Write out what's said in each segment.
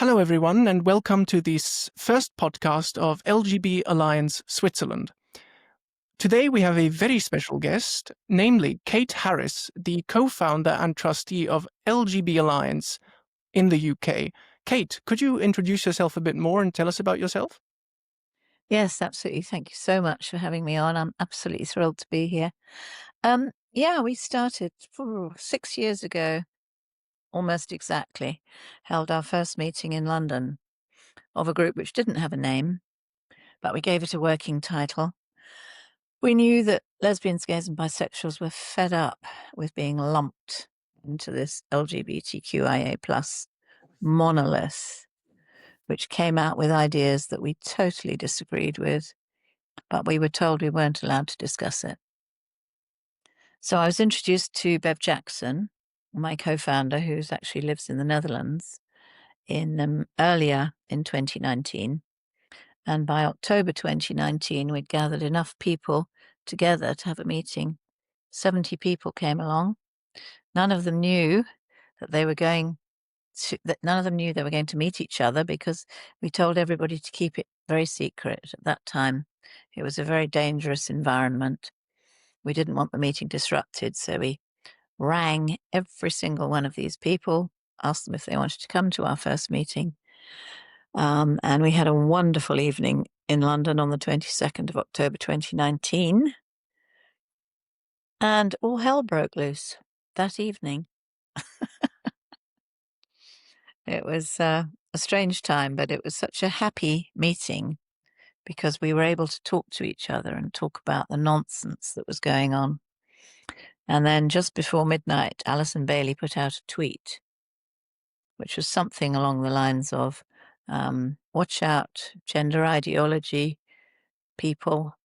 Hello, everyone, and welcome to this first podcast of LGB Alliance Switzerland. Today we have a very special guest, namely Kate Harris, the co-founder and trustee of LGB Alliance in the UK. Kate, could you introduce yourself a bit more and tell us about yourself? Yes, absolutely. Thank you so much for having me on. I'm absolutely thrilled to be here. We started 6 years ago, almost exactly, held our first meeting in London of a group which didn't have a name, but we gave it a working title. We knew that lesbians, gays, and bisexuals were fed up with being lumped into this LGBTQIA plus monolith, which came out with ideas that we totally disagreed with, but we were told we weren't allowed to discuss it. So I was introduced to Bev Jackson, my co-founder, who actually lives in the Netherlands, earlier in 2019. And by October 2019, we'd gathered enough people together to have a meeting. 70 people came along. None of them knew they were going to meet each other because we told everybody to keep it very secret at that time. It was a very dangerous environment. We didn't want the meeting disrupted, so we rang every single one of these people, asked them if they wanted to come to our first meeting. And we had a wonderful evening in London on the 22nd of October 2019. And all hell broke loose that evening. It was a strange time, but it was such a happy meeting because we were able to talk to each other and talk about the nonsense that was going on. And then just before midnight, Alison Bailey put out a tweet, which was something along the lines of, watch out, gender ideology, people,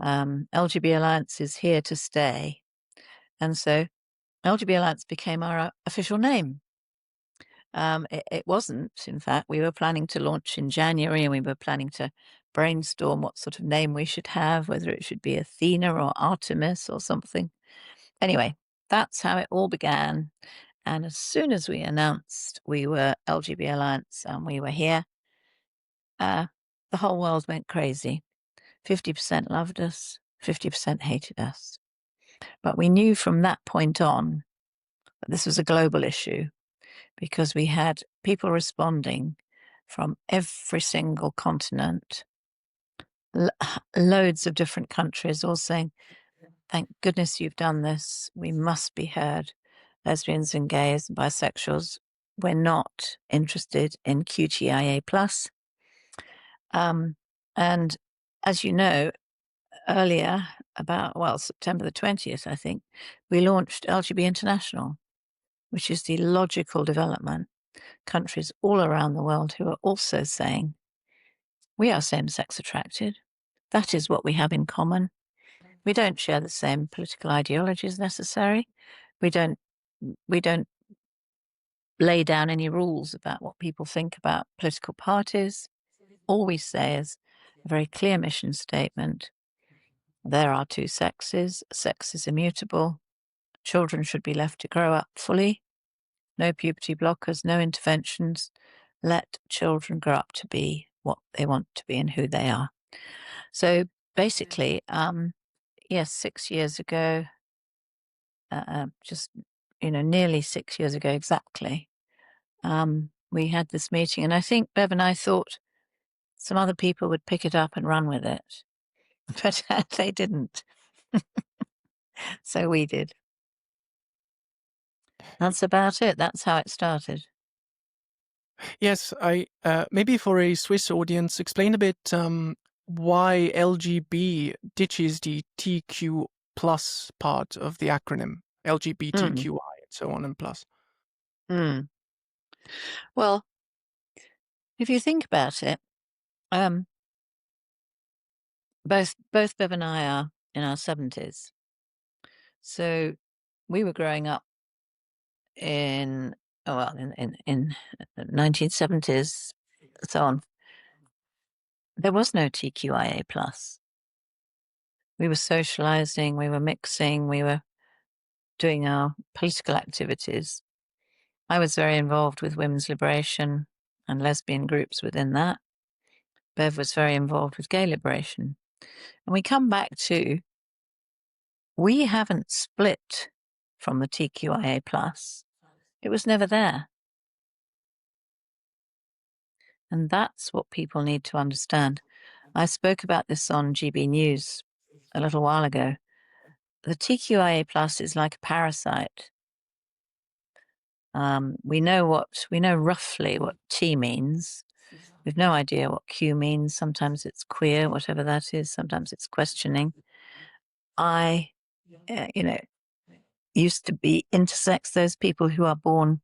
LGB Alliance is here to stay. And so LGB Alliance became our official name. It wasn't, in fact. We were planning to launch in January and we were planning to brainstorm what sort of name we should have, whether it should be Athena or Artemis or something. Anyway, that's how it all began. And as soon as we announced we were LGB Alliance and we were here, the whole world went crazy. 50% loved us, 50% hated us. But we knew from that point on that this was a global issue because we had people responding from every single continent, loads of different countries, all saying, thank goodness you've done this. We must be heard. Lesbians and gays and bisexuals, we're not interested in QTIA+. And as you know, earlier, September the 20th, I think, we launched LGB International, which is the logical development. Countries all around the world who are also saying, we are same-sex attracted. That is what we have in common. We don't share the same political ideologies necessary. We don't lay down any rules about what people think about political parties. All we say is a very clear mission statement. There are two sexes. Sex is immutable. Children should be left to grow up fully. No puberty blockers, no interventions. Let children grow up to be what they want to be and who they are. So basically, 6 years ago, nearly 6 years ago exactly, we had this meeting. And I think Bev and I thought some other people would pick it up and run with it, but they didn't. So we did. That's about it. That's how it started. Yes, I maybe for a Swiss audience, explain a bit why LGB ditches the TQ plus part of the acronym, LGBTQI and so on and plus. Well, if you think about it, both Bev and I are in our 70s. So we were growing up in 1970s, so on. There was no TQIA plus. We were socializing, we were mixing, we were doing our political activities. I was very involved with women's liberation and lesbian groups within that. Bev was very involved with gay liberation. And we come back to, we haven't split from the TQIA+. It was never there. And that's what people need to understand. I spoke about this on GB News a little while ago. The TQIA+ is like a parasite. We know roughly what T means. We've no idea what Q means. Sometimes it's queer, whatever that is. Sometimes it's questioning. I, used to be intersex. Those people who are born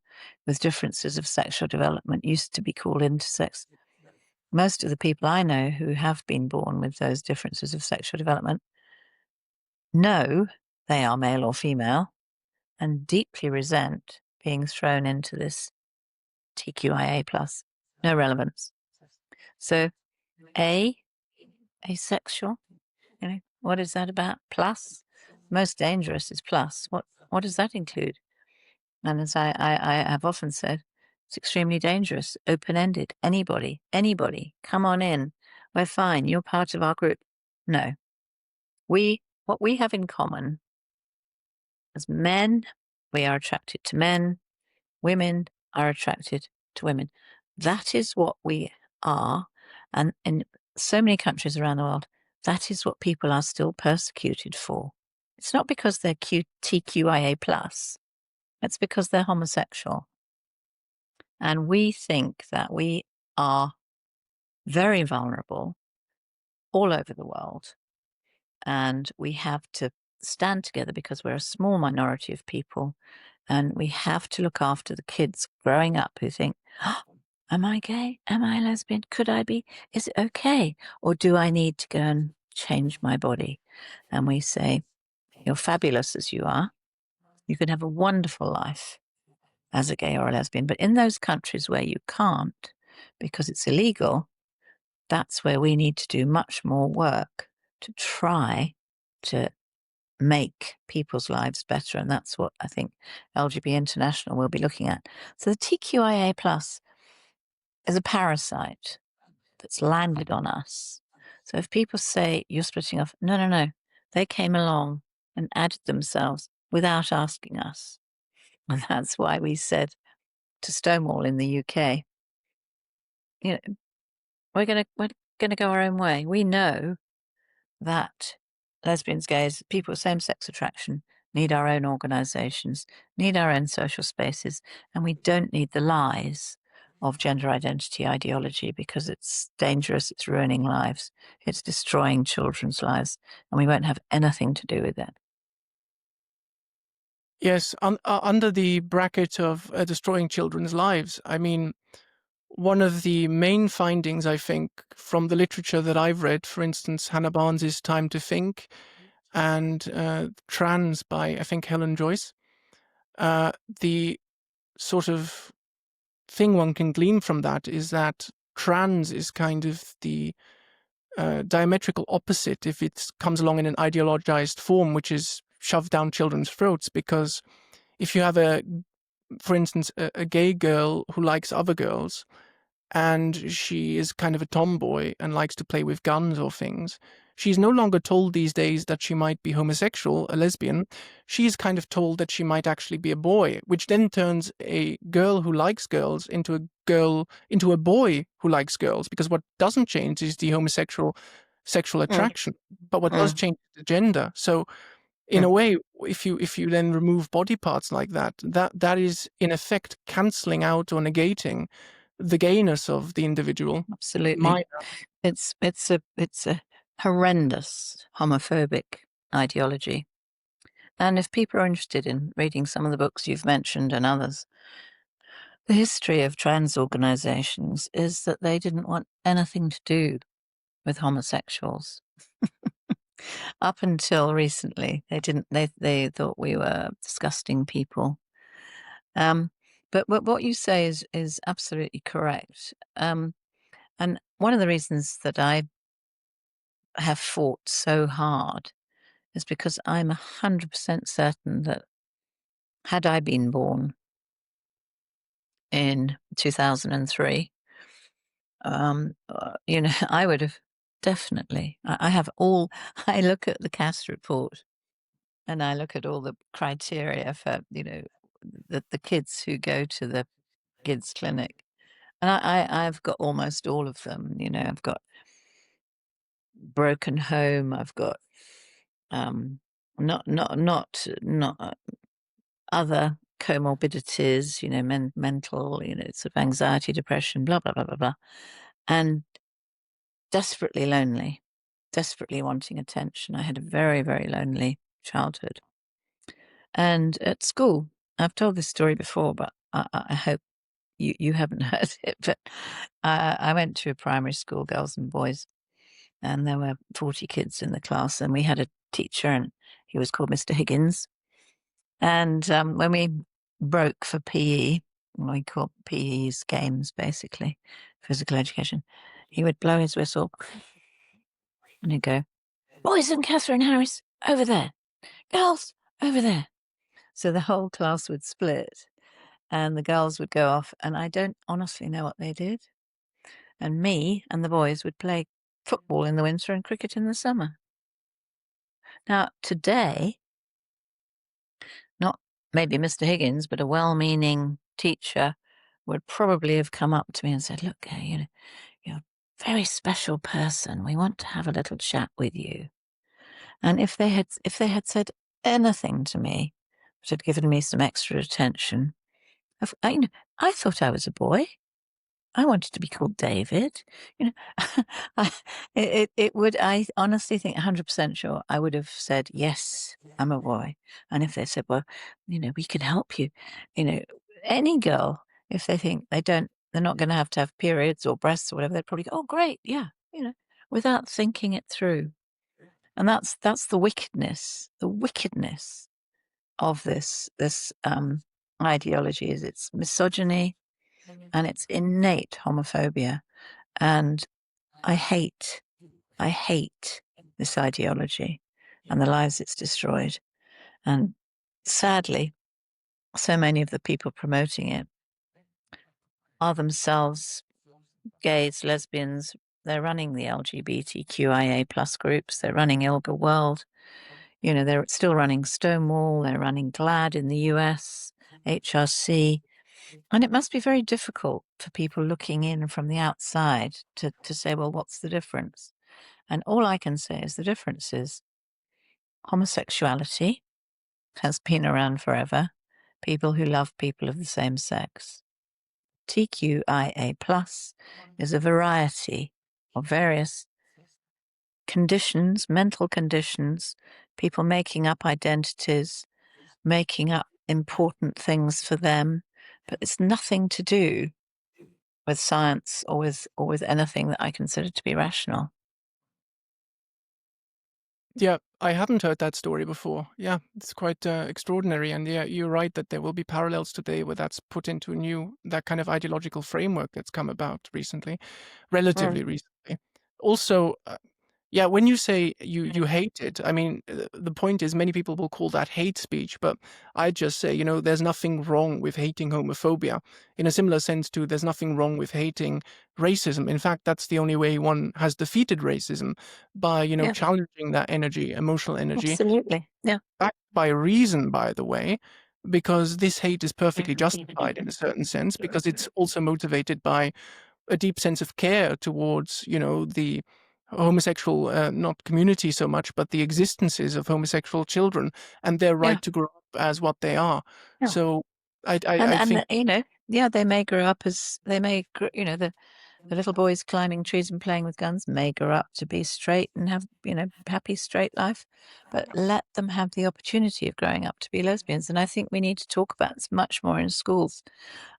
with differences of sexual development used to be called intersex. Most of the people I know who have been born with those differences of sexual development know they are male or female and deeply resent being thrown into this TQIA+. No relevance. So, asexual, what is that about? Plus? Most dangerous is plus. What does that include? And as I have often said, it's extremely dangerous, open-ended. Anybody, come on in. We're fine. You're part of our group. No. What we have in common as men, we are attracted to men. Women are attracted to women. That is what we are. And in so many countries around the world, that is what people are still persecuted for. It's not because they're TQIA+. It's because they're homosexual. And we think that we are very vulnerable all over the world. And we have to stand together because we're a small minority of people. And we have to look after the kids growing up who think, oh, am I gay? Am I lesbian? Could I be? Is it okay? Or do I need to go and change my body? And we say, you're fabulous as you are. You can have a wonderful life as a gay or a lesbian. But in those countries where you can't, because it's illegal, that's where we need to do much more work to try to make people's lives better. And that's what I think LGB International will be looking at. So the TQIA plus is a parasite that's landed on us. So if people say you're splitting off, no. They came along and added themselves without asking us. And that's why we said to Stonewall in the UK, we're gonna go our own way. We know that lesbians, gays, people with same-sex attraction need our own organizations, need our own social spaces, and we don't need the lies of gender identity ideology because it's dangerous, it's ruining lives, it's destroying children's lives, and we won't have anything to do with it. Yes, under the bracket of destroying children's lives, I mean, one of the main findings, I think, from the literature that I've read, for instance, Hannah Barnes's Time to Think and Trans by, I think, Helen Joyce, the sort of thing one can glean from that is that trans is kind of the diametrical opposite if it comes along in an ideologized form, which is shoved down children's throats. Because if you have for instance, a gay girl who likes other girls, and she is kind of a tomboy and likes to play with guns or things, she's no longer told these days that she might be homosexual, a lesbian. She's kind of told that she might actually be a boy, which then turns a girl who likes girls into a boy who likes girls, because what doesn't change is the homosexual sexual attraction, but what does change is the gender. So in a way, if you then remove body parts like that is in effect cancelling out or negating the gayness of the individual. Absolutely. It's a horrendous homophobic ideology. And if people are interested in reading some of the books you've mentioned and others, the history of trans organizations is that they didn't want anything to do with homosexuals. Up until recently, they didn't. They thought we were disgusting people. But what you say is absolutely correct. And one of the reasons that I have fought so hard is because I'm 100% certain that had I been born in 2003, I would have definitely. I look at the CAS report and I look at all the criteria for, the kids who go to the kids clinic. And I've got almost all of them. I've got broken home. I've got not other comorbidities. Mental. Sort of anxiety, depression, blah blah blah blah blah, and desperately lonely, desperately wanting attention. I had a very very lonely childhood, and at school, I've told this story before, but I hope you haven't heard it. But I went to a primary school, girls and boys, and there were 40 kids in the class, and we had a teacher, and he was called Mr. Higgins. And when we broke for PE, we called PE's games, basically, physical education, he would blow his whistle and he'd go, "Boys and Catherine Harris, over there. Girls, over there." So the whole class would split and the girls would go off, and I don't honestly know what they did. And me and the boys would play football in the winter and cricket in the summer. Now, today, not maybe Mr. Higgins, but a well-meaning teacher would probably have come up to me and said, "Look, you're a very special person. We want to have a little chat with you." And if they had said anything to me that had given me some extra attention, I thought I was a boy. I wanted to be called David. You know, I, it would. I honestly think 100% sure I would have said yes. I'm a boy. And if they said, "Well, we can help you," any girl, if they think they're not going to have periods or breasts or whatever, they'd probably go, "Oh, great, yeah," without thinking it through. And that's the wickedness. The wickedness of this ideology is its misogyny and its innate homophobia. And I hate this ideology and the lives it's destroyed. And sadly, so many of the people promoting it are themselves gays, lesbians. They're running the LGBTQIA plus groups. They're running Ilga World. They're still running Stonewall. They're running GLAAD in the US, HRC. And it must be very difficult for people looking in from the outside to say, well, what's the difference? And all I can say is the difference is homosexuality has been around forever. People who love people of the same sex. TQIA plus is a variety of various conditions, mental conditions, people making up identities, making up important things for them, but it's nothing to do with science or with anything that I consider to be rational. Yeah, I haven't heard that story before. Yeah, it's quite extraordinary. And yeah, you're right that there will be parallels today where that's put into that kind of ideological framework that's come about recently, relatively recently. Also, yeah, when you say you hate it, I mean, the point is many people will call that hate speech, but I just say, there's nothing wrong with hating homophobia in a similar sense to there's nothing wrong with hating racism. In fact, that's the only way one has defeated racism by, Yeah, challenging that energy, emotional energy, absolutely. Yeah. backed by reason, by the way, because this hate is perfectly justified in a certain sense, because it's also motivated by a deep sense of care towards, the homosexual, not community so much, but the existences of homosexual children and their Yeah. right to grow up as what they are. Yeah. So I And think, they may grow up as the little boys climbing trees and playing with guns may grow up to be straight and have, happy straight life, but let them have the opportunity of growing up to be lesbians. And I think we need to talk about this much more in schools.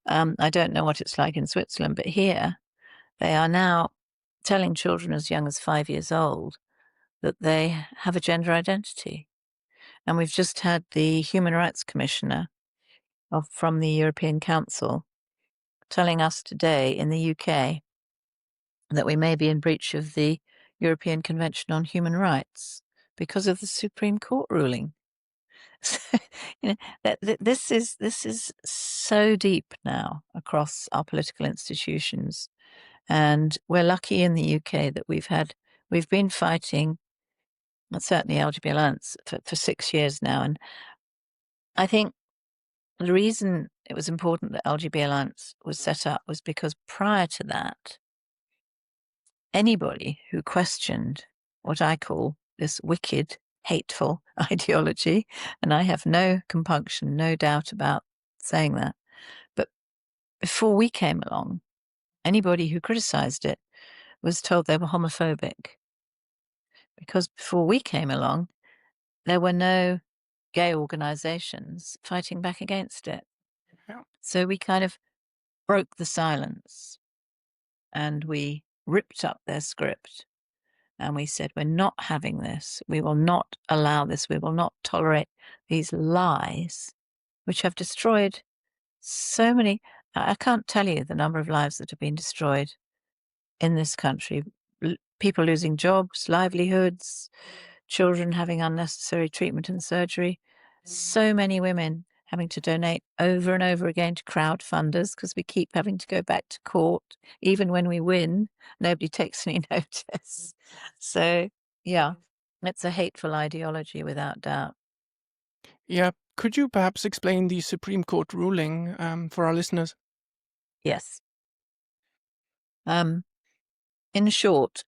I don't know what it's like in Switzerland, but here they are now telling children as young as 5 years old that they have a gender identity. And we've just had the Human Rights Commissioner from the European Council telling us today in the UK that we may be in breach of the European Convention on Human Rights because of the Supreme Court ruling. So, this is so deep now across our political institutions, And we're lucky in the UK that we've been fighting, certainly LGB Alliance, for 6 years now. And I think the reason it was important that LGB Alliance was set up was because prior to that, anybody who questioned what I call this wicked, hateful ideology, and I have no compunction, no doubt about saying that, but before we came along, anybody who criticized it was told they were homophobic. Because before we came along, there were no gay organizations fighting back against it. Yeah. So we kind of broke the silence and we ripped up their script and we said, we're not having this. We will not allow this. We will not tolerate these lies, which have destroyed so many. I can't tell you the number of lives that have been destroyed in this country. People losing jobs, livelihoods, children having unnecessary treatment and surgery. So many women having to donate over and over again to crowdfunders because we keep having to go back to court. Even when we win, nobody takes any notice. So, yeah, it's a hateful ideology without doubt. Yeah. Could you perhaps explain the Supreme Court ruling for our listeners? Yes. In short,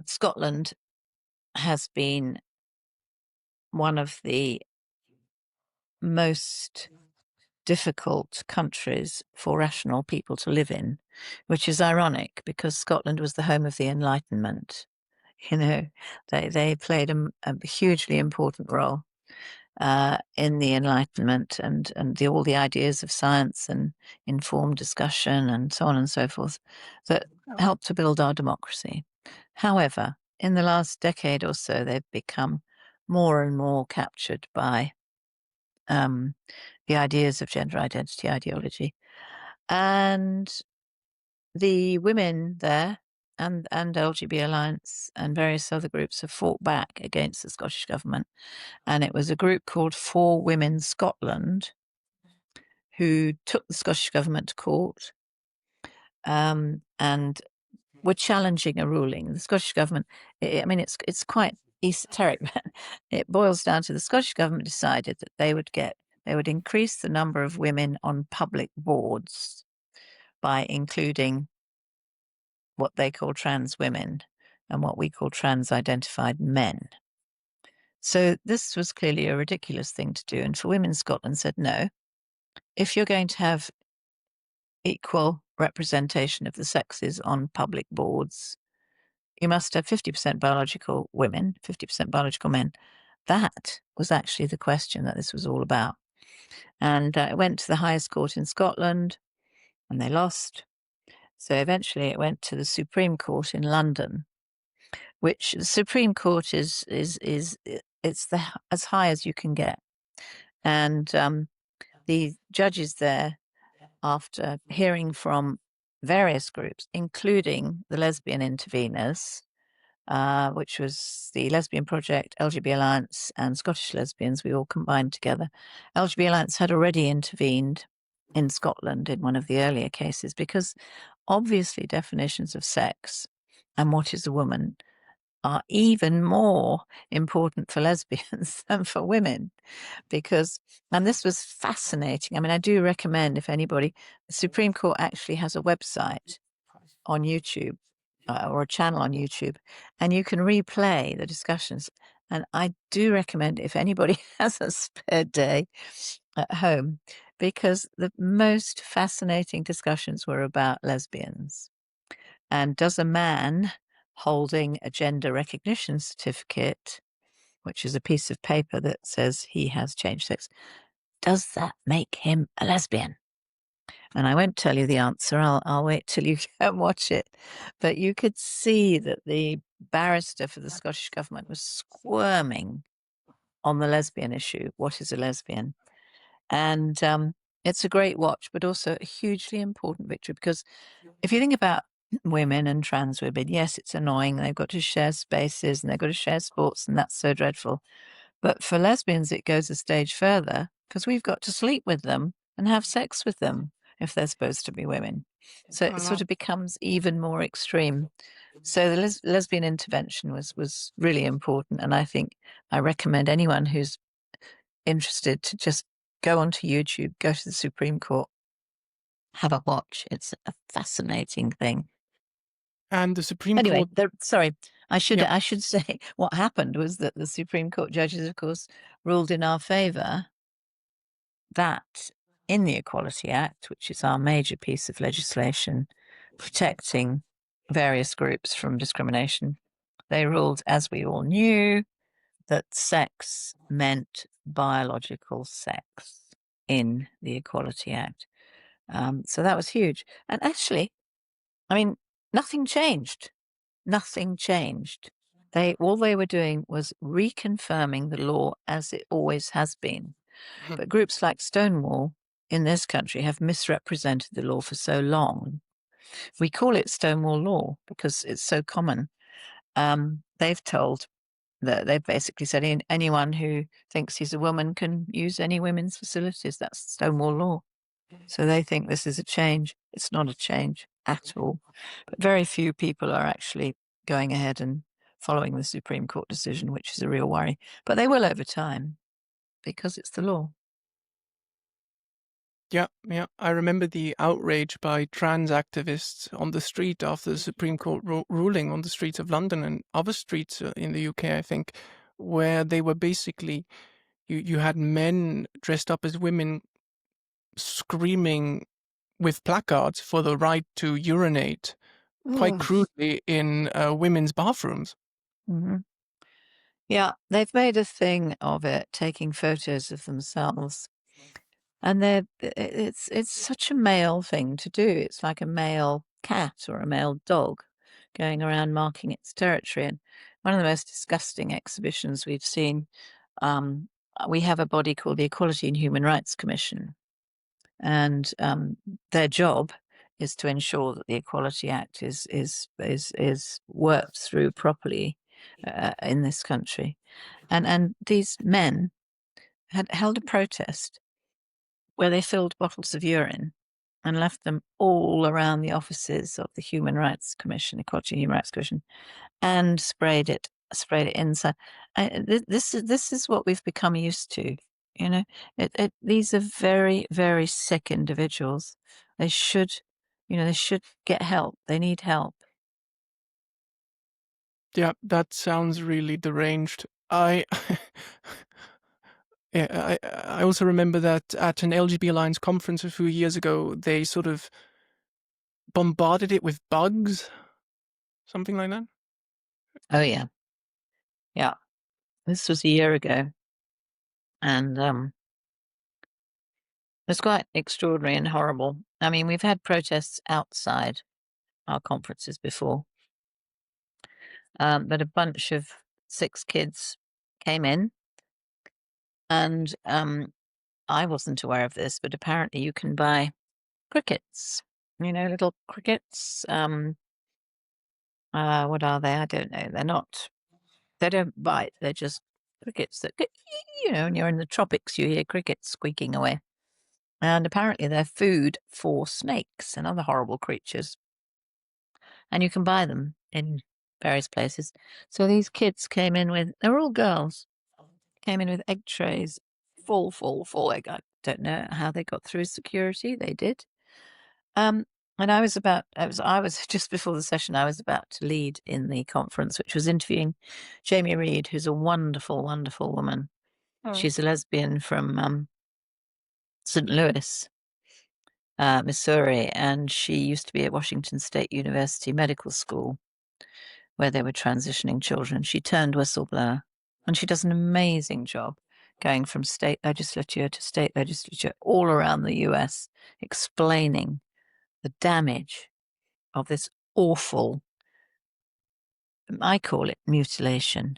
Scotland has been one of the most difficult countries for rational people to live in, which is ironic because Scotland was the home of the Enlightenment. You know, they played a hugely important role in the Enlightenment and all the ideas of science and informed discussion and so on and so forth that helped to build our democracy. However, in the last decade or so, they've become more and more captured by the ideas of gender identity ideology. And the women there and LGB Alliance and various other groups have fought back against the Scottish government. And it was a group called For Women Scotland who took the Scottish government to court and were challenging a ruling. The Scottish government, I mean, it's quite esoteric, but it boils down to the Scottish government decided that they would increase the number of women on public boards by including what they call trans women and what we call trans identified men. So this was clearly a ridiculous thing to do. And For Women Scotland said, no, if you're going to have equal representation of the sexes on public boards, you must have 50% biological women, 50% biological men. That was actually the question that this was all about. And it went to the highest court in Scotland and they lost. So eventually it went to the Supreme Court in London, which the Supreme Court is it's as high as you can get. And the judges there, after hearing from various groups, including the lesbian interveners, which was the Lesbian Project, LGB Alliance, and Scottish Lesbians, we all combined together. LGB Alliance had already intervened in Scotland in one of the earlier cases because obviously definitions of sex and what is a woman are even more important for lesbians than for women because, and this was fascinating. I mean, I do recommend if anybody, the Supreme Court actually has a website on YouTube or a channel on YouTube, and you can replay the discussions. And I do recommend if anybody has a spare day at home, because the most fascinating discussions were about lesbians. And does a man holding a gender recognition certificate, which is a piece of paper that says he has changed sex, does that make him a lesbian? And I won't tell you the answer. I'll wait till you go and watch it. But you could see that the barrister for the Scottish government was squirming on the lesbian issue. What is a lesbian? And it's a great watch, but also a hugely important victory because if you think about women and trans women, yes, it's annoying. They've got to share spaces and they've got to share sports, and that's so dreadful. But for lesbians, it goes a stage further because we've got to sleep with them and have sex with them. if they're supposed to be women. So it sort of becomes even more extreme. So the lesbian intervention was really important, and I recommend anyone who's interested to just go onto YouTube, go to the Supreme Court, have a watch. It's a fascinating thing. And the Supreme Anyway, Court. sorry, I should Yeah. I should say what happened was that the Supreme Court judges, of course, ruled in our favour that in the Equality Act, which is our major piece of legislation protecting various groups from discrimination, they ruled, as we all knew, that sex meant biological sex in the Equality Act. So that was huge. And actually, I mean, nothing changed. Nothing changed. All they were doing was reconfirming the law as it always has been. But groups like Stonewall in this country have misrepresented the law for so long. We call it Stonewall law because it's so common. They've basically said anyone who thinks he's a woman can use any women's facilities. That's Stonewall law. So they think this is a change. It's not a change at all. But very few people are actually going ahead and following the Supreme Court decision, which is a real worry. But they will over time because it's the law. Yeah. I remember the outrage by trans activists on the street after the Supreme Court ruling on the streets of London and other streets in the UK, I think, where they were basically, you had men dressed up as women screaming with placards for the right to urinate quite crudely in women's bathrooms. Mm-hmm. Yeah, they've made a thing of it, taking photos of themselves. And it's such a male thing to do. It's like a male cat or a male dog going around marking its territory. And one of the most disgusting exhibitions we've seen, we have a body called the Equality and Human Rights Commission. And their job is to ensure that the Equality Act is worked through properly in this country. And these men had held a protest where they filled bottles of urine and left them all around the offices of the Human Rights Commission, Equality and Human Rights Commission, and sprayed it inside. This is what we've become used to. You know, these are very, very sick individuals. They should get help. They need help. Yeah, that sounds really deranged. Yeah, I also remember that at an LGB Alliance conference a few years ago, they sort of bombarded it with bugs, something like that. Oh yeah, yeah. This was a year ago, and it was quite extraordinary and horrible. I mean, we've had protests outside our conferences before, but a bunch of 6 kids came in, and I wasn't aware of this, but apparently you can buy crickets, little crickets. What are they? I don't know. They don't bite. They're just crickets that, when you're in the tropics, you hear crickets squeaking away. And apparently they're food for snakes and other horrible creatures. And you can buy them in various places. So these kids came in they were all girls, came in with egg trays, full egg. I don't know how they got through security. They did. And I was just before the session, I was about to lead in the conference, which was interviewing Jamie Reed, who's a wonderful, wonderful woman. Oh. She's a lesbian from St. Louis, Missouri, and she used to be at Washington State University Medical School, where they were transitioning children. She turned whistleblower, and she does an amazing job going from state legislature to state legislature all around the US, explaining the damage of this awful, I call it mutilation.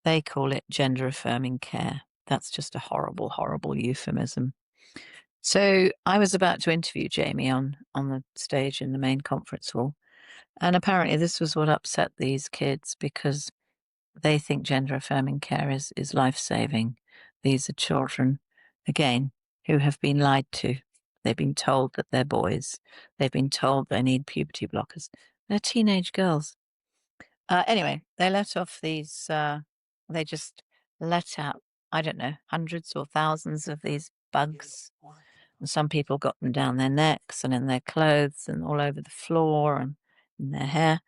They call it gender affirming care. That's just a horrible, horrible euphemism. So I was about to interview Jamie on the stage in the main conference hall. And apparently this was what upset these kids because they think gender affirming care is life-saving. These are children, again, who have been lied to They've been told that they're boys. They've been told they need puberty blockers. They're teenage girls. Anyway, they let off these, they just let out, I don't know, hundreds or thousands of these bugs. And some people got them down their necks and in their clothes and all over the floor and in their hair.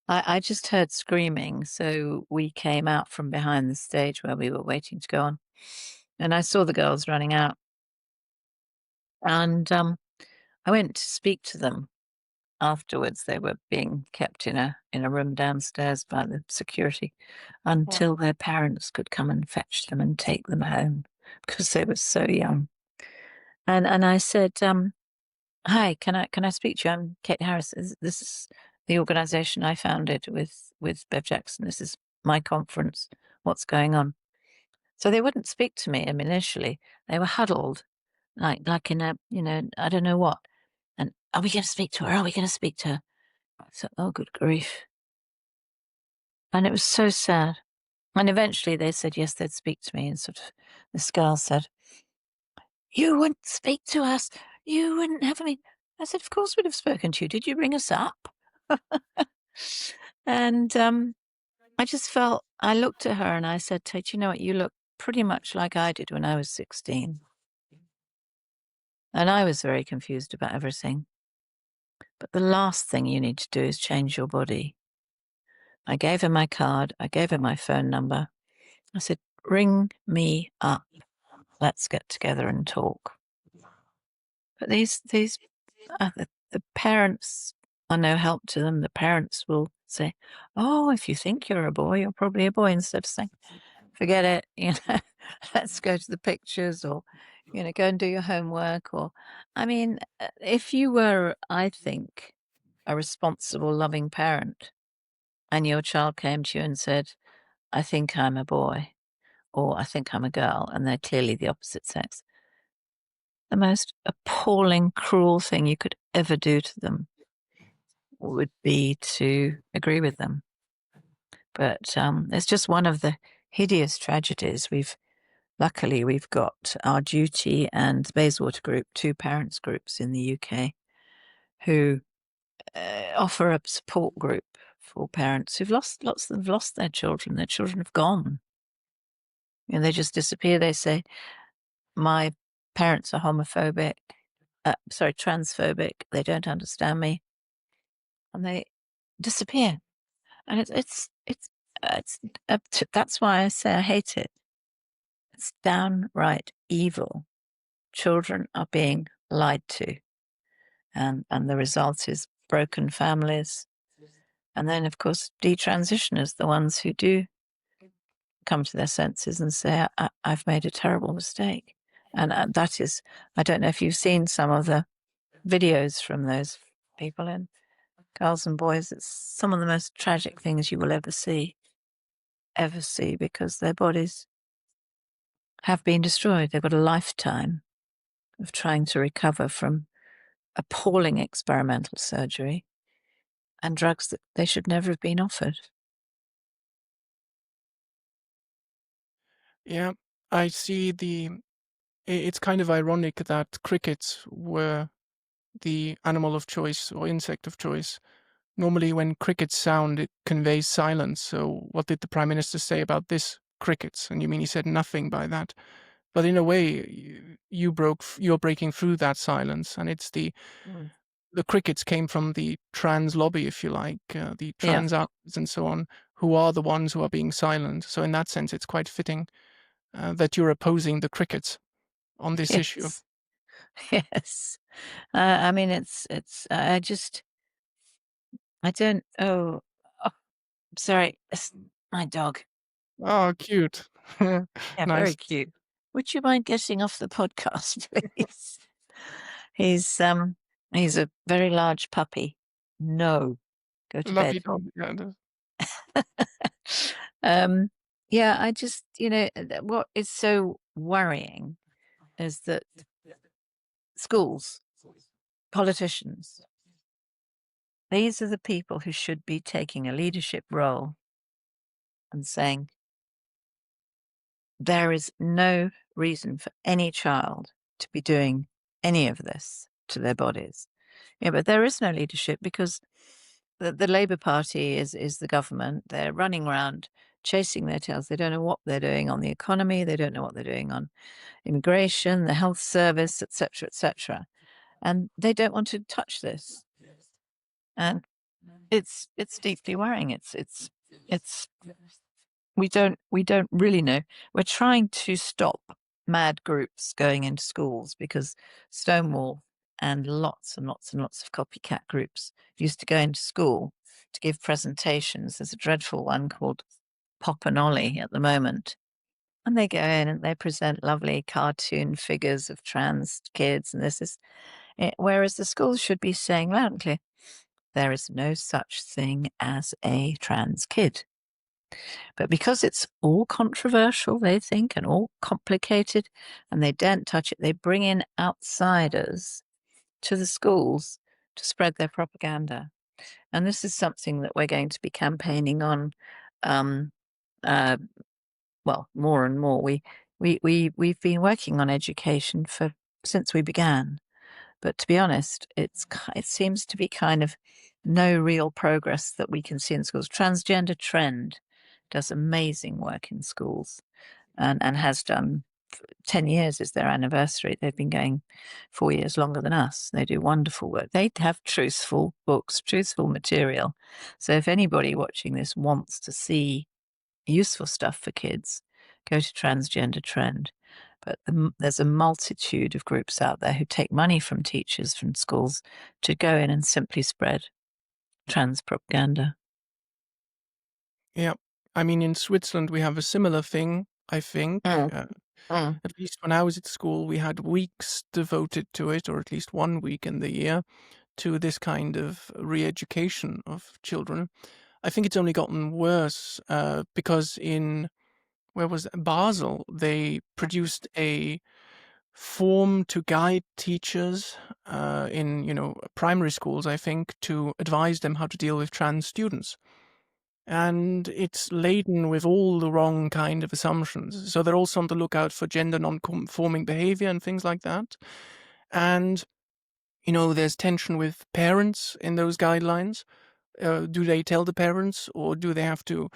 I just heard screaming, so we came out from behind the stage where we were waiting to go on, and I saw the girls running out. And I went to speak to them afterwards. They were being kept in a room downstairs by the security until their parents could come and fetch them and take them home because they were so young. And I said, "Hi, can I speak to you? I'm Kate Harris. This is the organisation I founded with Bev Jackson. This is my conference. What's going on?" So they wouldn't speak to me initially. They were huddled, like in a, I don't know what. And are we going to speak to her? Are we going to speak to her? So, oh, good grief. And it was so sad. And eventually they said, yes, they'd speak to me. And sort of this girl said, "You wouldn't speak to us. You wouldn't have me." I said, "Of course we'd have spoken to you. Did you ring us up?" And I just felt, I looked at her and I said, "Tate, you know what? You look pretty much like I did when I was 16. And I was very confused about everything. But the last thing you need to do is change your body." I gave her my card. I gave her my phone number. I said, "Ring me up. Let's get together and talk." But these the parents are no help to them. The parents will say, "Oh, if you think you're a boy, you're probably a boy," instead of saying, "Forget it, let's go to the pictures," or, "Go and do your homework," or, I mean, if you were, I think, a responsible, loving parent, and your child came to you and said, "I think I'm a boy," or "I think I'm a girl," and they're clearly the opposite sex, the most appalling, cruel thing you could ever do to them would be to agree with them. But it's just one of the hideous tragedies. Luckily, we've got Our Duty and the Bayswater Group, two parents groups in the UK, who offer a support group for parents who've lost, lots of them have lost their children. Their children have gone. They just disappear. They say, "My parents are homophobic, transphobic. They don't understand me," and they disappear. And that's why I say I hate it. It's downright evil. Children are being lied to, and the result is broken families. And then, of course, detransitioners, the ones who do come to their senses and say, I've made a terrible mistake. And that is, I don't know if you've seen some of the videos from those people, and girls and boys, it's some of the most tragic things you will ever see, because their bodies have been destroyed. They've got a lifetime of trying to recover from appalling experimental surgery and drugs that they should never have been offered. Yeah, I see it's kind of ironic that crickets were the animal of choice or insect of choice. Normally, when crickets sound, it conveys silence. So, what did the Prime Minister say about this crickets? And you mean he said nothing by that? But in a way, you're breaking through that silence, and it's the crickets came from the trans lobby, if you like, the Yeah. trans activists and so on, who are the ones who are being silent. So, in that sense, it's quite fitting that you're opposing the crickets on this issue. Yes. Yes. I mean, I just, I don't, sorry, it's my dog. Oh, cute. Yeah, very Nice. cute. Would you mind getting off the podcast, please? He's a very large puppy. No, go to bed. Lovely dog. Yeah, Um, yeah, I just, what is so worrying is that schools, politicians, these are the people who should be taking a leadership role and saying, there is no reason for any child to be doing any of this to their bodies. Yeah, but there is no leadership because the Labour Party is the government. They're running around chasing their tails. They don't know what they're doing on the economy. They don't know what they're doing on immigration, the health service, etc., etc. And they don't want to touch this. And it's deeply worrying. It's we don't really know. We're trying to stop mad groups going into schools because Stonewall and lots and lots and lots of copycat groups used to go into school to give presentations. There's a dreadful one called Pop and Ollie at the moment. And they go in and they present lovely cartoon figures of trans kids and this is whereas the schools should be saying loud and clear, there is no such thing as a trans kid. But because it's all controversial, they think, and all complicated, and they daren't touch it, they bring in outsiders to the schools to spread their propaganda. And this is something that we're going to be campaigning on, well, more and more. We've been working on education since we began. But to be honest, it seems to be kind of no real progress that we can see in schools. Transgender Trend does amazing work in schools and has done 10 years is their anniversary. They've been going 4 years longer than us. They do wonderful work. They have truthful books, truthful material. So if anybody watching this wants to see useful stuff for kids, go to Transgender Trend. But there's a multitude of groups out there who take money from teachers, from schools, to go in and simply spread trans propaganda. Yeah. I mean, in Switzerland, we have a similar thing, I think. At least when I was at school, we had weeks devoted to it, or at least 1 week in the year, to this kind of re-education of children. I think it's only gotten worse because where was it? Basel, they produced a form to guide teachers in, primary schools, I think, to advise them how to deal with trans students. And it's laden with all the wrong kind of assumptions. So they're also on the lookout for gender non-conforming behavior and things like that. And, there's tension with parents in those guidelines. Do they tell the parents, or do they have to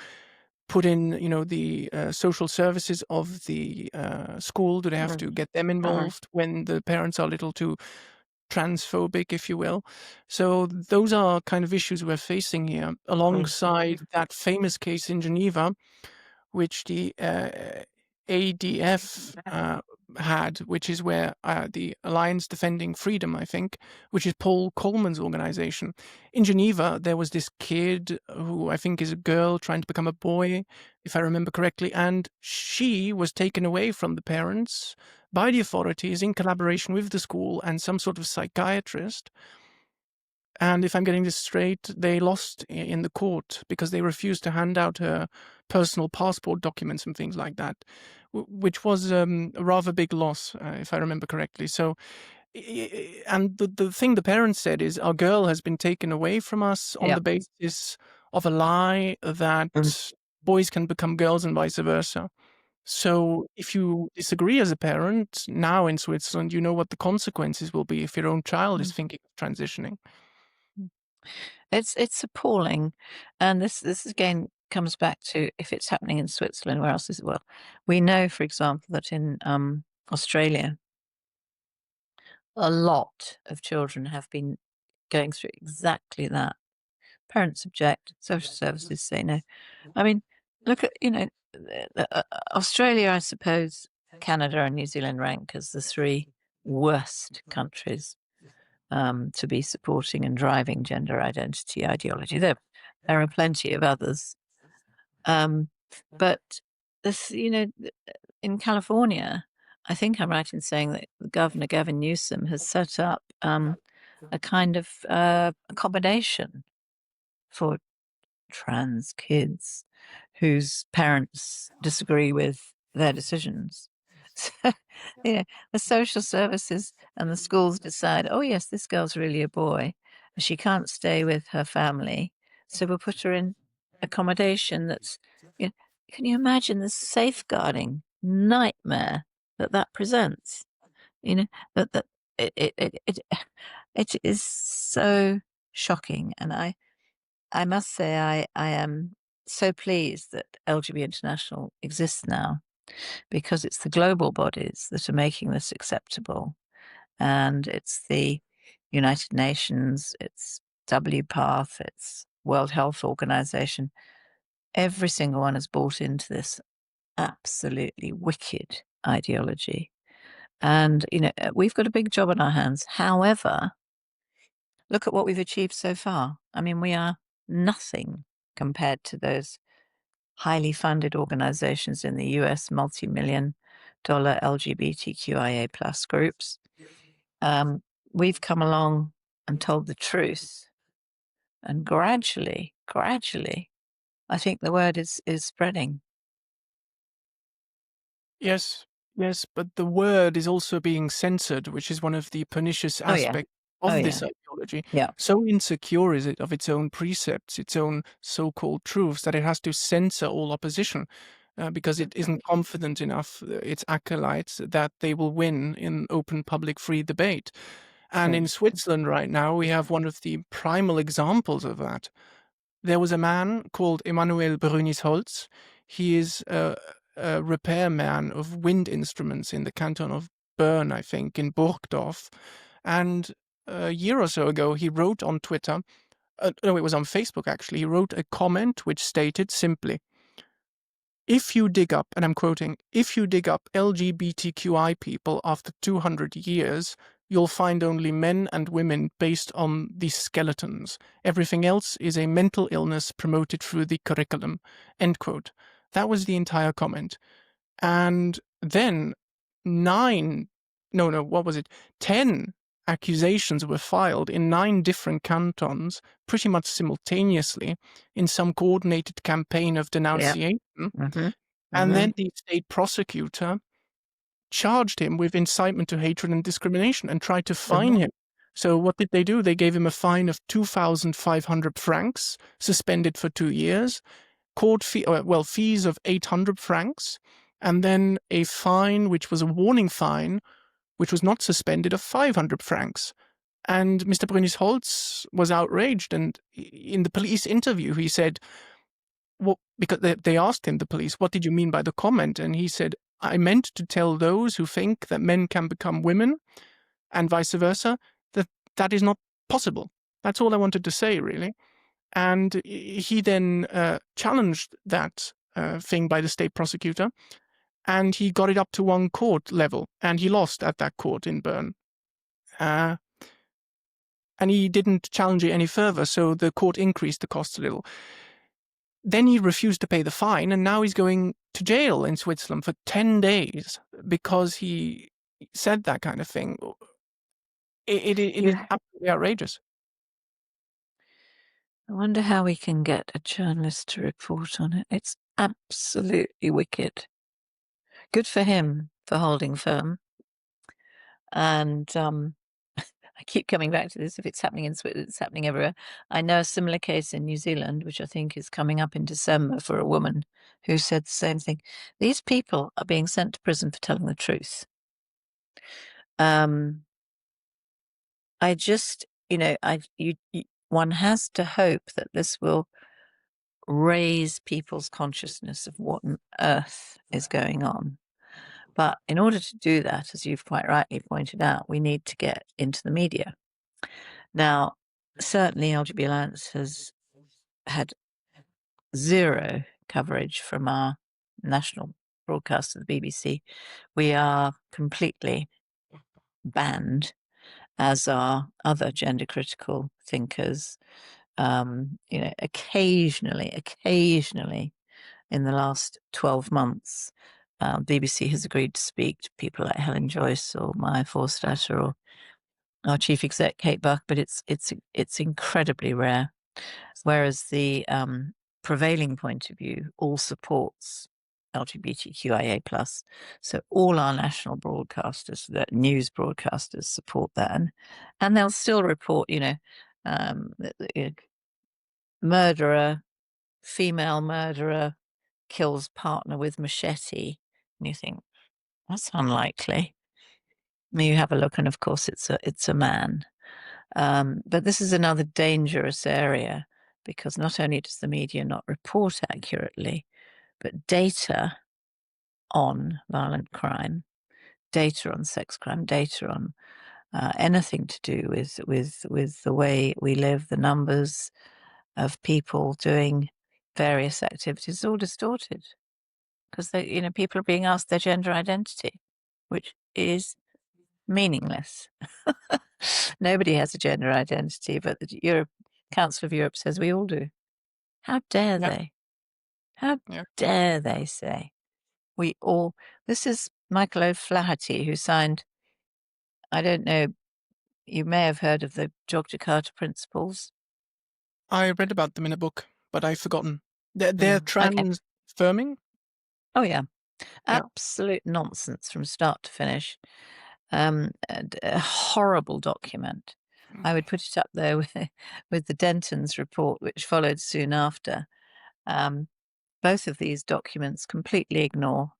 put in, the social services of the school? Do they have to get them involved when the parents are a little too transphobic, if you will? So those are kind of issues we're facing here, alongside that famous case in Geneva, which the ADF had, which is where the Alliance Defending Freedom, I think, which is Paul Coleman's organization. In Geneva, there was this kid who I think is a girl trying to become a boy, if I remember correctly, and she was taken away from the parents by the authorities in collaboration with the school and some sort of psychiatrist. And if I'm getting this straight, they lost in the court because they refused to hand out her personal passport documents and things like that, which was a rather big loss, if I remember correctly. So, and the thing the parents said is, our girl has been taken away from us on the basis of a lie that boys can become girls and vice versa. So if you disagree as a parent, now in Switzerland, you know what the consequences will be if your own child is thinking of transitioning. It's appalling. And this again comes back to if it's happening in Switzerland, where else is it? Well, we know, for example, that in Australia, a lot of children have been going through exactly that. Parents object, social services say no. I mean, look at, Australia, I suppose, Canada and New Zealand rank as the three worst countries to be supporting and driving gender identity ideology. There are plenty of others. But this, in California, I think I'm right in saying that Governor Gavin Newsom has set up a kind of accommodation for trans kids whose parents disagree with their decisions. So, the social services and the schools decide, oh, yes, this girl's really a boy. She can't stay with her family. So we'll put her in accommodation that's, can you imagine the safeguarding nightmare that presents? That it is so shocking, and I must say I am so pleased that LGB International exists now, because it's the global bodies that are making this acceptable, and it's the United Nations, it's WPATH, it's World Health Organization. Every single one has bought into this absolutely wicked ideology. And, we've got a big job on our hands. However, look at what we've achieved so far. I mean, we are nothing compared to those highly funded organizations in the US, multi-million dollar LGBTQIA plus groups. We've come along and told the truth. And gradually, I think the word is spreading. Yes, yes, but the word is also being censored, which is one of the pernicious Oh, yeah. aspects Oh, of this yeah. ideology. Yeah. So insecure is it of its own precepts, its own so-called truths, that it has to censor all opposition because it isn't confident enough, its acolytes, that they will win in open, public, free debate. And in Switzerland right now, we have one of the primal examples of that. There was a man called Emanuel Brünisholz. He is a repairman of wind instruments in the canton of Bern, I think, in Burgdorf. And a year or so ago, he wrote on Twitter, no, it was on Facebook actually, he wrote a comment which stated simply, if you dig up, and I'm quoting, if you dig up LGBTQI people after 200 years, you'll find only men and women based on these skeletons. Everything else is a mental illness promoted through the curriculum. End quote. That was the entire comment. And then 10 accusations were filed in 9 different cantons pretty much simultaneously in some coordinated campaign of denunciation. Mm-hmm. And then the state prosecutor charged him with incitement to hatred and discrimination and tried to fine him. So what did they do? They gave him a fine of 2,500 francs, suspended for 2 years, court fee, fees of 800 francs, and then a fine which was a warning fine, which was not suspended, of 500 francs. And Mr. Brünisholz was outraged, and in the police interview, he said, well, because they asked him, the police, what did you mean by the comment? And he said, I meant to tell those who think that men can become women and vice versa, that that is not possible. That's all I wanted to say, really. And he then challenged that thing by the state prosecutor, and he got it up to one court level, and he lost at that court in Bern. And he didn't challenge it any further, so the court increased the costs a little. Then he refused to pay the fine, and now he's going to jail in Switzerland for 10 days because he said that kind of thing. It is absolutely outrageous. I wonder how we can get a journalist to report on it. It's absolutely wicked. Good for him for holding firm. And I keep coming back to this. If it's happening in Switzerland, it's happening everywhere. I know a similar case in New Zealand, which I think is coming up in December, for a woman who said the same thing. These people are being sent to prison for telling the truth. I just, one has to hope that this will raise people's consciousness of what on earth is going on. But in order to do that, as you've quite rightly pointed out, we need to get into the media. Now, certainly LGB Alliance has had zero coverage from our national broadcaster, the BBC. We are completely banned, as are other gender critical thinkers. Occasionally in the last 12 months, BBC has agreed to speak to people like Helen Joyce or Maya Forstater or our chief exec Kate Buck, but it's incredibly rare. Whereas the prevailing point of view all supports LGBTQIA plus. So all our national broadcasters, the news broadcasters, support that, and they'll still report, murderer, female murderer kills partner with machete, and you think that's unlikely. You have a look, and of course, it's a man. But this is another dangerous area, because not only does the media not report accurately, but data on violent crime, data on sex crime, data on anything to do with the way we live, the numbers of people doing various activities, is all distorted, because people are being asked their gender identity, which is meaningless. Nobody has a gender identity, but the Council of Europe says we all do. How dare Yeah, they? How yeah. dare they say we all? This is Michael O'Flaherty, who signed, I don't know, you may have heard of the Yogyakarta Principles. I read about them in a book, but I've forgotten. They're Okay. transforming? Oh, yeah. Yeah. Absolute nonsense from start to finish. And a horrible document. I would put it up there with the Denton's report, which followed soon after. Both of these documents completely ignore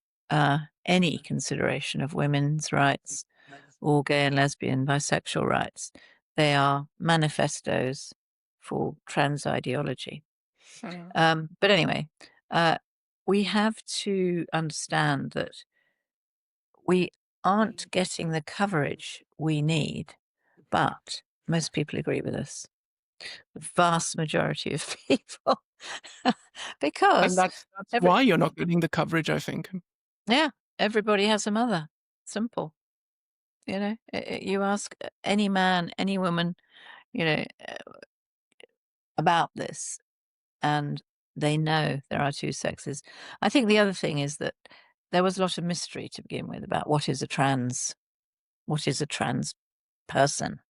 any consideration of women's rights or gay and lesbian, bisexual rights. They are manifestos for trans ideology. Mm. But anyway, we have to understand that we aren't getting the coverage we need, but most people agree with us. The vast majority of people, And because that's every why you're not getting the coverage, I think. yeah, everybody has a mother. Simple. You ask any man, any woman, you know, about this, and they know there are two sexes. I think the other thing is that there was a lot of mystery to begin with about what is a trans person.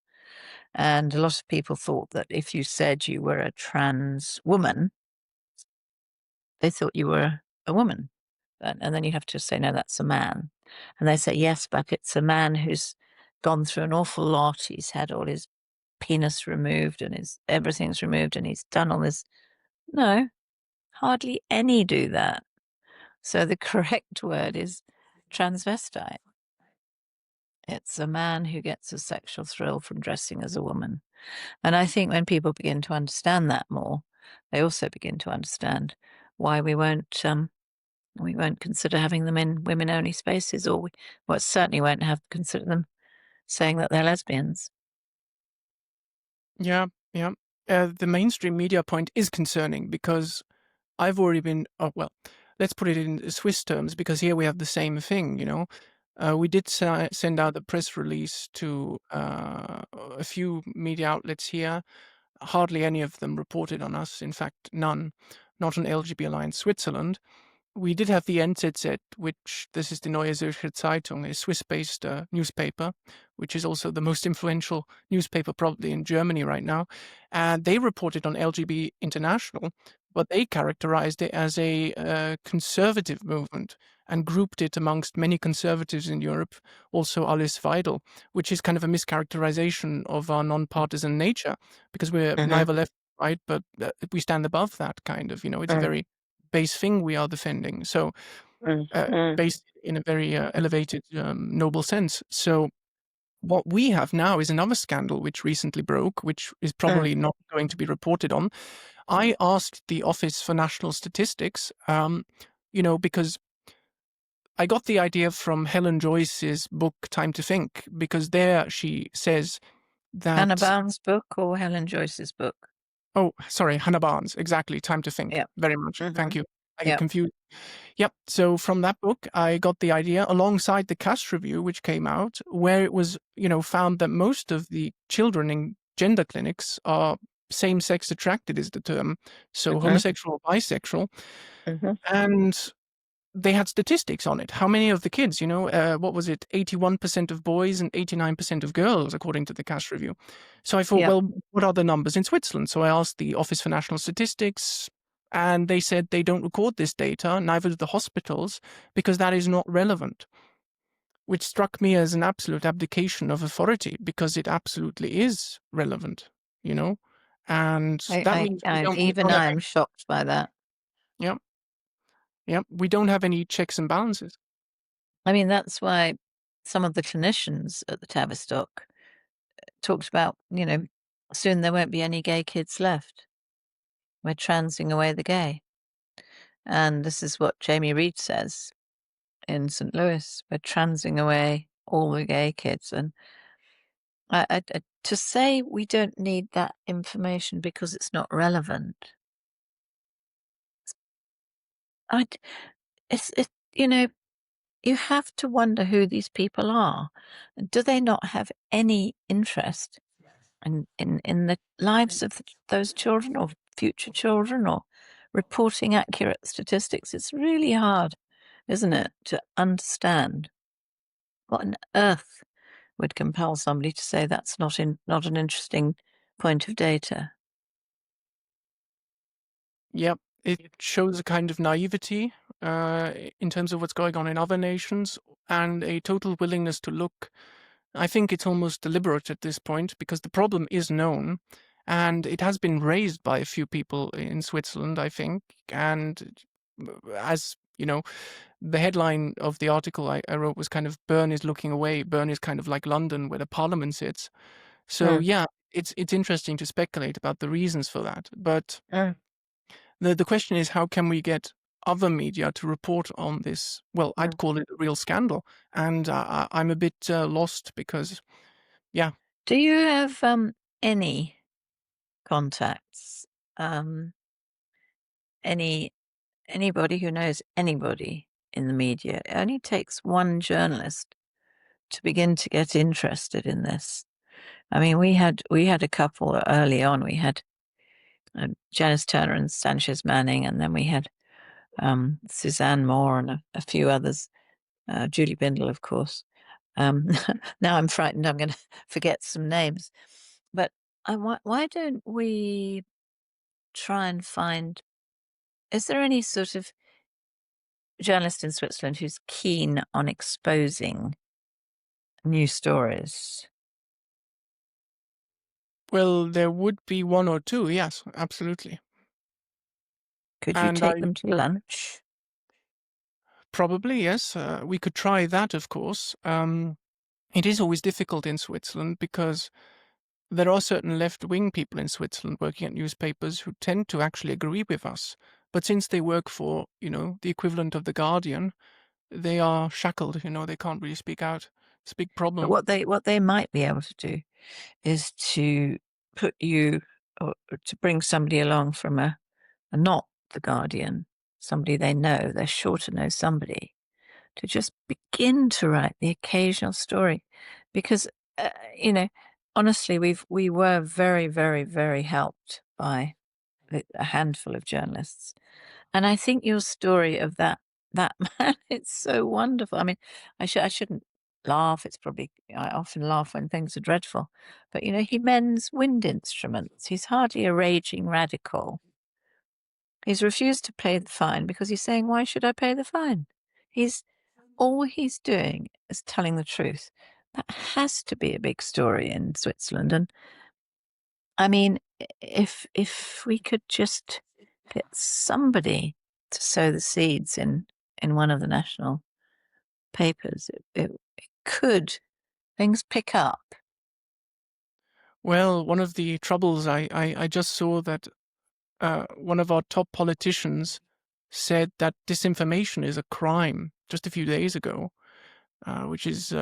And a lot of people thought that if you said you were a trans woman, they thought you were a woman. And then you have to say, no, that's a man. And they say, yes, but it's a man who's gone through an awful lot. He's had all his penis removed and his everything's removed and he's done all this. No, hardly any do that. So the correct word is transvestite. It's a man who gets a sexual thrill from dressing as a woman. And I think when people begin to understand that more, they also begin to understand why we won't consider having them in women-only spaces, or certainly won't consider them saying that they're lesbians. Yeah, yeah. The mainstream media point is concerning because I've already been. Oh well, let's put it in Swiss terms because here we have the same thing. We did send out a press release to a few media outlets here. Hardly any of them reported on us. In fact, none. Not on LGB Alliance Switzerland. We did have the NZZ, which this is the Neue Zürcher Zeitung, a Swiss-based newspaper, which is also the most influential newspaper probably in Germany right now. And they reported on LGB International, but they characterized it as a conservative movement and grouped it amongst many conservatives in Europe, also Alice Weidel, which is kind of a mischaracterization of our non-partisan nature, because we're Mhm. neither left or right, but we stand above that kind of, it's a Mm, very base thing we are defending. So, mm, mm, based in a very elevated, noble sense. So, what we have now is another scandal which recently broke, which is mm. probably not going to be reported on. I asked the Office for National Statistics, because I got the idea from Helen Joyce's book Time to Think, because there she says Hannah that. Barnes' book or Helen Joyce's book? Oh, sorry, Hannah Barnes, exactly. Time to Think. Yeah. Very much. Thank Mhm. you. I get Yep. confused. Yep. So from that book, I got the idea alongside the Cash review, which came out, where it was, found that most of the children in gender clinics are same-sex attracted, is the term. So Mhm. homosexual or bisexual. Mhm. And they had statistics on it. How many of the kids, what was it? 81% of boys and 89% of girls, according to the Cash review. So I thought, Yep. well, what are the numbers in Switzerland? So I asked the Office for National Statistics, and they said they don't record this data, neither do the hospitals, because that is not relevant, which struck me as an absolute abdication of authority, because it absolutely is relevant, you know? And that means we Even don't have I'm any, shocked by that. yeah, yeah, we don't have any checks and balances. I mean, that's why some of the clinicians at the Tavistock talked about, soon there won't be any gay kids left. We're transing away the gay. And this is what Jamie Reed says in St. Louis. We're transing away all the gay kids. And to say we don't need that information because it's not relevant, it's you have to wonder who these people are. Do they not have any interest in the lives of those children or future children or reporting accurate statistics? It's really hard, isn't it, to understand what on earth would compel somebody to say that's not an interesting point of data. Yep, it shows a kind of naivety in terms of what's going on in other nations and a total willingness to look. I think it's almost deliberate at this point because the problem is known and it has been raised by a few people in Switzerland, I think. And as you know, the headline of the article I wrote was kind of Bern is looking away. Bern is kind of like London where the parliament sits. So Mm, yeah, it's interesting to speculate about the reasons for that. But mm, the question is, how can we get other media to report on this? Well, I'd mm. call it a real scandal. And I'm a bit lost because, yeah. Do you have any contacts? Any anybody who knows anybody in the media? It only takes one journalist to begin to get interested in this. I mean, we had a couple early on. We had Janice Turner and Sanchez Manning, and then we had Suzanne Moore and a few others. Julie Bindel, of course. Now I'm frightened. I'm going to forget some names. But why don't we try and find? Is there any sort of journalist in Switzerland who's keen on exposing new stories? Well, there would be one or two, yes, absolutely. Could you And take I them to lunch? probably, yes, we could try that, of course. It is always difficult in Switzerland because there are certain left-wing people in Switzerland working at newspapers who tend to actually agree with us. But since they work for, the equivalent of The Guardian, they are shackled, they can't really speak out. It's a big But problem. what they might be able to do is to put you or to bring somebody along from a not the Guardian, somebody they know. They're sure to know somebody to just begin to write the occasional story, because uh, you know, honestly, we were very, very, very helped by a handful of journalists, and I think your story of that man, it's so wonderful. I mean, I shouldn't laugh. It's probably I often laugh when things are dreadful, but he mends wind instruments. He's hardly a raging radical. He's refused to pay the fine because he's saying, "Why should I pay the fine?" He's all he's doing is telling the truth. That has to be a big story in Switzerland. And I mean, if we could just get somebody to sow the seeds in one of the national papers, it could things pick up. Well, one of the troubles, I just saw that one of our top politicians said that disinformation is a crime just a few days ago, which is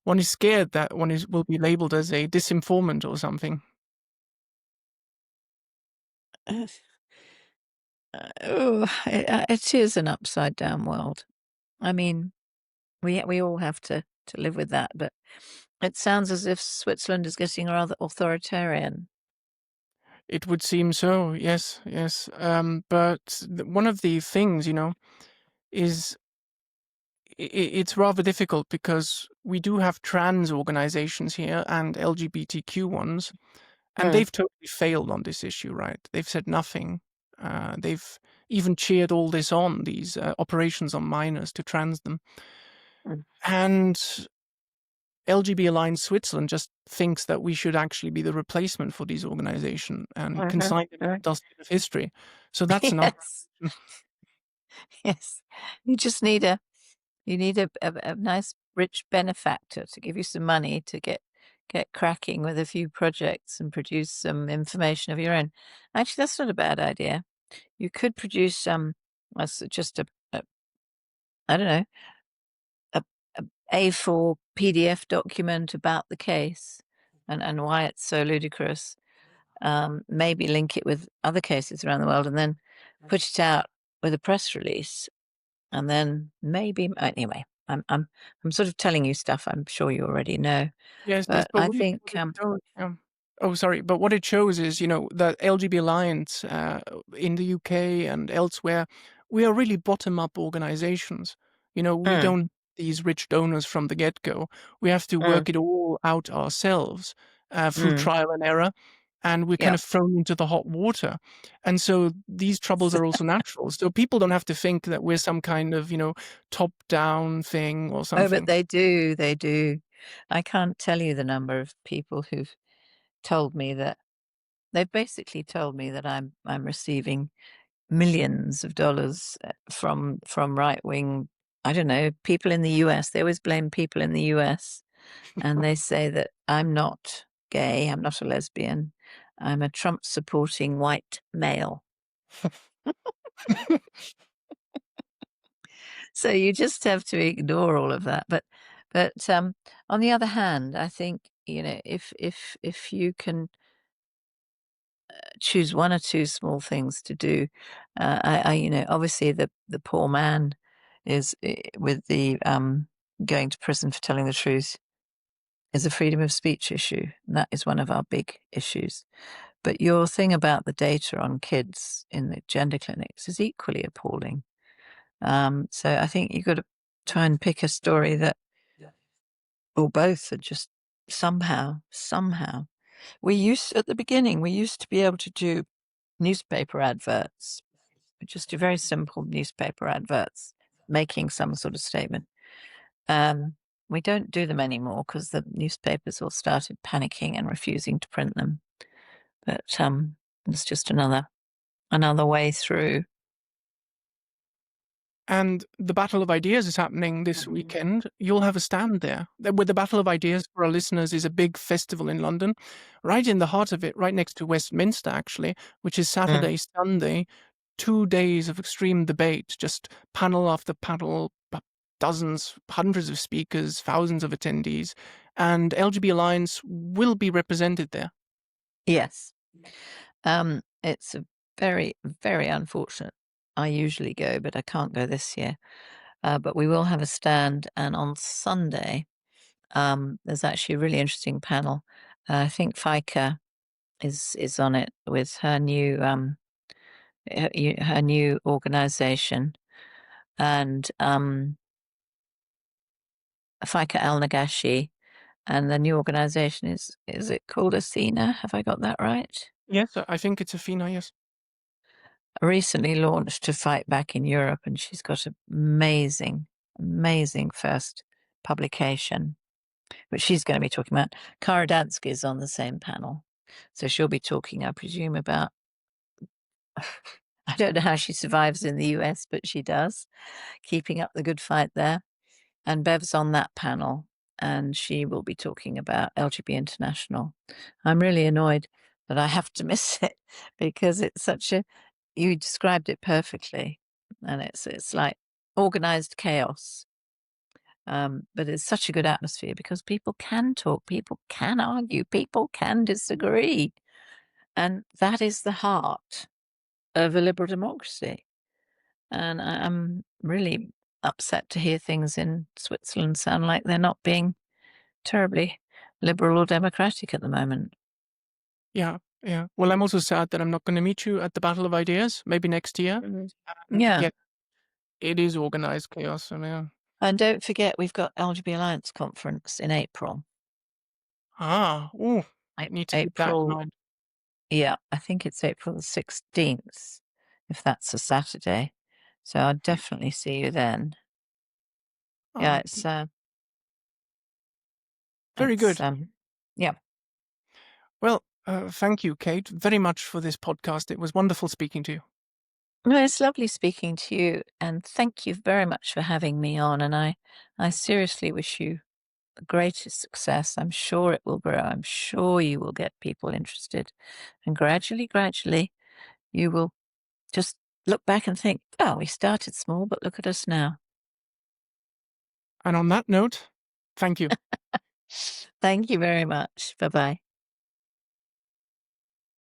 one is scared that will be labeled as a disinformant or something. It is an upside down world. I mean, we all have to live with that. But it sounds as if Switzerland is getting rather authoritarian. It would seem so, yes, yes. But one of the things, is it's rather difficult because we do have trans organizations here and LGBTQ ones, and Mm, they've totally failed on this issue, right? They've said nothing. They've even cheered all this on, these operations on minors to trans them. mm, And LGB Alliance Switzerland just thinks that we should actually be the replacement for these organizations and mhm, consign them in the mm. dustbin of history. So that's another. Yes, yes. You just need You need a nice rich benefactor to give you some money to get cracking with a few projects and produce some information of your own. Actually, that's not a bad idea. You could produce just a I don't know, a a A4 PDF document about the case and why it's so ludicrous. Maybe link it with other cases around the world and then put it out with a press release. And then maybe anyway, I'm sort of telling you stuff I'm sure you already know, Yes, but but I what think, it shows, oh, sorry, but what it shows is, the LGB Alliance in the UK and elsewhere, we are really bottom-up organizations. We mm, don't these rich donors from the get-go. We have to mm, work it all out ourselves through mm. trial and error, and we're kind Yeah. of thrown into the hot water. And so these troubles are also natural. So people don't have to think that we're some kind of, top-down thing or Oh, but something. they do, they do. I can't tell you the number of people who've told me that they've basically told me that I'm receiving millions of dollars from right wing, I don't know, people in the US. They always blame people in the US, and they say that I'm not gay, I'm not a lesbian, I'm a Trump supporting white male. So you just have to ignore all of that. But on the other hand, I think, if you can choose one or two small things to do, obviously the poor man is with the going to prison for telling the truth is a freedom of speech issue. And that is one of our big issues. But your thing about the data on kids in the gender clinics is equally appalling. So I think you've got to try and pick a story that, or both, are just somehow. At the beginning, we used to be able to do newspaper adverts, just do very simple newspaper adverts, making some sort of statement. We don't do them anymore because the newspapers all started panicking and refusing to print them. But it's just another way through. And the Battle of Ideas is happening this weekend. You'll have a stand there. With the Battle of Ideas, for our listeners, is a big festival in London, right in the heart of it, right next to Westminster, actually, which is Mm. Saturday, Sunday, 2 days of extreme debate, just panel after panel, dozens, hundreds of speakers, thousands of attendees, and LGB Alliance will be represented there. Yes. It's a very, very unfortunate. I usually go, but I can't go this year. But we will have a stand, and on Sunday, there's actually a really interesting panel. I think FICA is on it with her new organization, and FICA Al Nagashi, and the new organization is it called Athena? Have I got that right? Yes, I think it's Athena, yes. Recently launched to fight back in Europe, and she's got an amazing first publication, which she's going to be talking about. Kara Dansky is on the same panel, so she'll be talking, I presume, about. I don't know how she survives in the US, but she does, keeping up the good fight there. And Bev's on that panel, and she will be talking about LGB International. I'm really annoyed that I have to miss it because it's such a. You described it perfectly, and it's like organized chaos. But it's such a good atmosphere because people can talk, people can argue, people can disagree, and that is the heart of a liberal democracy. And I'm really upset to hear things in Switzerland sound like they're not being terribly liberal or democratic at the moment. Yeah, yeah. Well, I'm also sad that I'm not going to meet you at the Battle of Ideas, maybe next year. Mhm. And Yeah. yeah, it is organized chaos. And yeah. And don't forget, we've got LGB Alliance conference in April. Ooh, A- need to keep that in April, mind. yeah, I think it's April the 16th, if that's a Saturday. So I'll definitely see you then. Yeah, Ah, very it's good. yeah. Well, thank you, Kate, very much for this podcast. It was wonderful speaking to you. Well, it's lovely speaking to you, and thank you very much for having me on. And I seriously wish you the greatest success. I'm sure it will grow. I'm sure you will get people interested. And gradually, you will just look back and think, oh, we started small, but look at us now. And on that note, thank you. Thank you very much. Bye-bye.